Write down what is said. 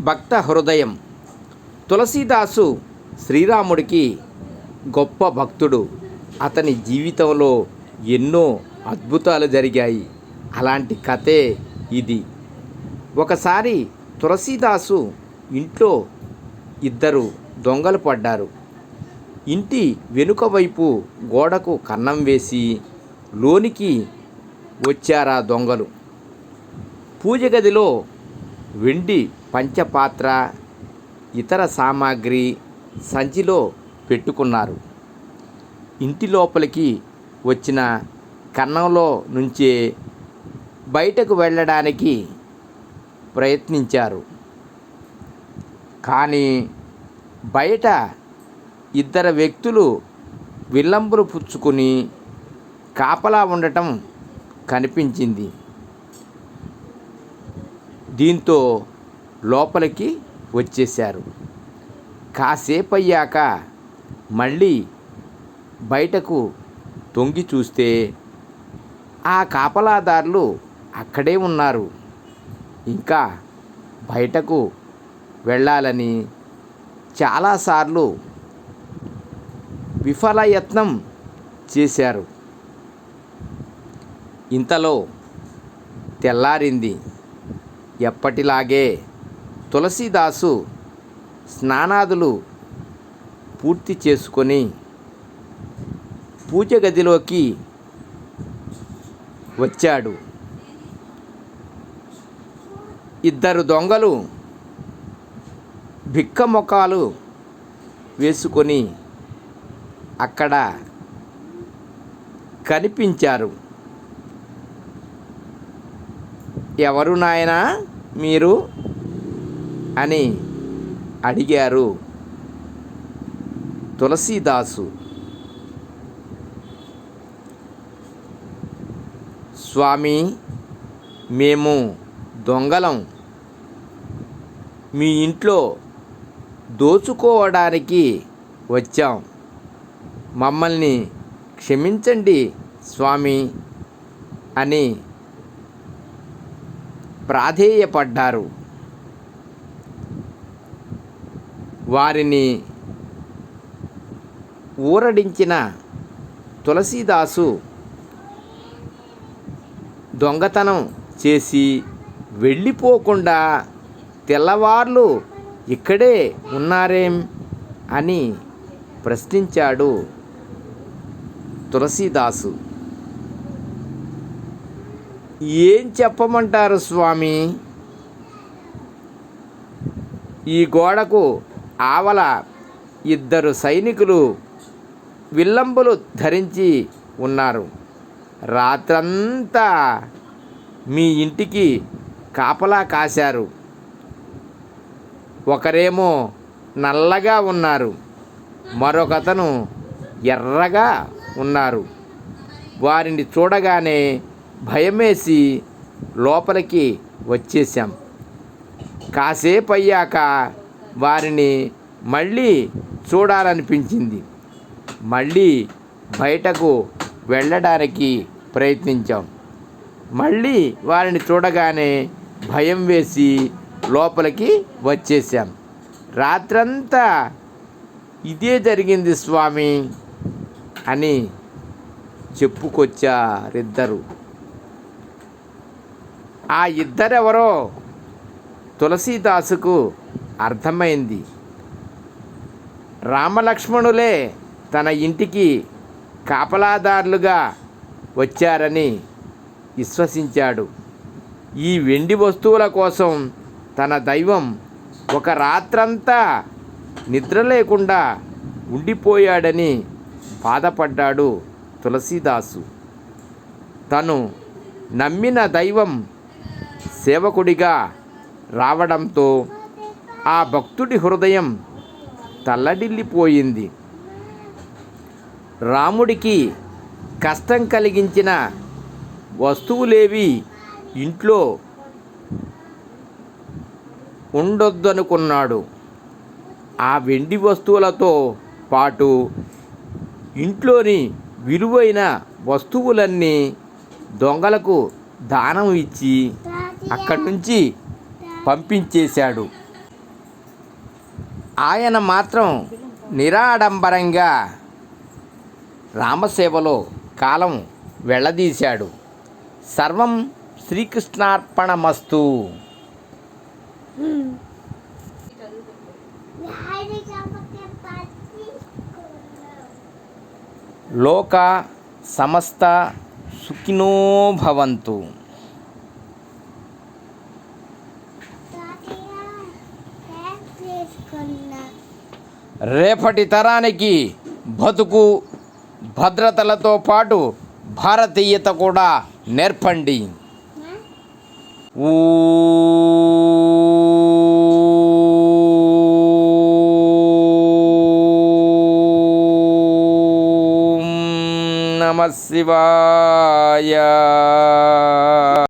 భక్త హృదయం. తులసీదాసు శ్రీరాముడికి గొప్ప భక్తుడు. అతని జీవితంలో ఎన్నో అద్భుతాలు జరిగాయి. అలాంటి కథే ఇది. ఒకసారి తులసీదాసు ఇంట్లో ఇద్దరు దొంగలు పడ్డారు. ఇంటి వెనుక వైపు గోడకు కన్నం వేసి లోనికి వచ్చారా దొంగలు. పూజ గదిలో వెండి పంచపాత్ర, ఇతర సామాగ్రి సంచిలో పెట్టుకున్నారు. ఇంటి లోపలికి వచ్చిన కన్నంలో నుంచే బయటకు వెళ్ళడానికి ప్రయత్నించారు. కానీ బయట ఇద్దరు వ్యక్తులు విల్లంబులు పుచ్చుకొని కాపలా ఉండటం కనిపించింది. దీంతో లోపలికి వచ్చేశారు. కాసేపు అయ్యాక మళ్ళీ బయటకు తొంగి చూస్తే ఆ కాపలాదారులు అక్కడే ఉన్నారు. ఇంకా బయటకు వెళ్ళాలని చాలాసార్లు విఫలయత్నం చేశారు. ఇంతలో తెల్లారింది. ఎప్పటిలాగే తులసీదాసు స్నానాదులు పూర్తి చేసుకొని పూజ గదిలోకి వచ్చాడు. ఇద్దరు దొంగలు బిక్కమొఖాలు వేసుకొని అక్కడ కనిపించారు. ఎవరు నాయనా మీరు అని అడిగారు తులసీదాసు. స్వామి, మేము దొంగలం. మీ ఇంట్లో దోచుకోవడానికి వచ్చాం. మమ్మల్ని క్షమించండి స్వామి అని ప్రాధేయపడ్డారు. వారిని ఊరడించిన తులసీదాసు దొంగతనం చేసి వెళ్ళిపోకుండా తెల్లవార్లు ఇక్కడే ఉన్నారేం అని ప్రశ్నించాడు తులసీదాసు. ఏం చెప్పమంటారు స్వామి? ఈ గోడకు ఆవల ఇద్దరు సైనికులు విల్లంబులు ధరించి ఉన్నారు. రాత్రంతా మీ ఇంటికి కాపలా కాశారు. ఒకరేమో నల్లగా ఉన్నారు, మరొకతను ఎర్రగా ఉన్నారు. వారిని చూడగానే భయమేసి లోపలికి వచ్చేసాం. కాసేపు అయ్యాక వారిని మళ్ళీ చూడాలనిపించింది. మళ్ళీ బయటకు వెళ్ళడానికి ప్రయత్నించాం. మళ్ళీ వారిని చూడగానే భయం వేసి లోపలికి వచ్చేసాం. రాత్రంతా ఇదే జరిగింది స్వామి అని చెప్పుకొచ్చారిద్దరు. ఆ ఇద్దరెవరో తులసీదాసుకు అర్థమైంది. రామలక్ష్మణులే తన ఇంటికి కాపలాదారులుగా వచ్చారని విశ్వసించాడు. ఈ వెండి వస్తువుల కోసం తన దైవం ఒక రాత్రంతా నిద్ర లేకుండా ఉండిపోయాడని బాధపడ్డాడు తులసీదాసు. తను నమ్మిన దైవం సేవకుడిగా రావడంతో ఆ భక్తుడి హృదయం తల్లడిల్లిపోయింది. రాముడికి కష్టం కలిగించిన వస్తువులేవి ఇంట్లో ఉండొద్దనుకున్నాడు. ఆ వెండి వస్తువులతో పాటు ఇంట్లోని విలువైన వస్తువులన్నీ దొంగలకు దానం ఇచ్చి అక్కడి నుంచి పంపించేశాడు. ఆయన మాత్రం నిరాడంబరంగా రామసేవలో కాలం వెళ్ళదీశాడు. సర్వం శ్రీకృష్ణార్పణమస్తు. లోక సమస్త సుఖినో భవంతు. రేపటి తరానికి బతుకు భద్రతలతో పాటు భారతీయత కూడా నేర్పండి. ఓం నమః శివాయ.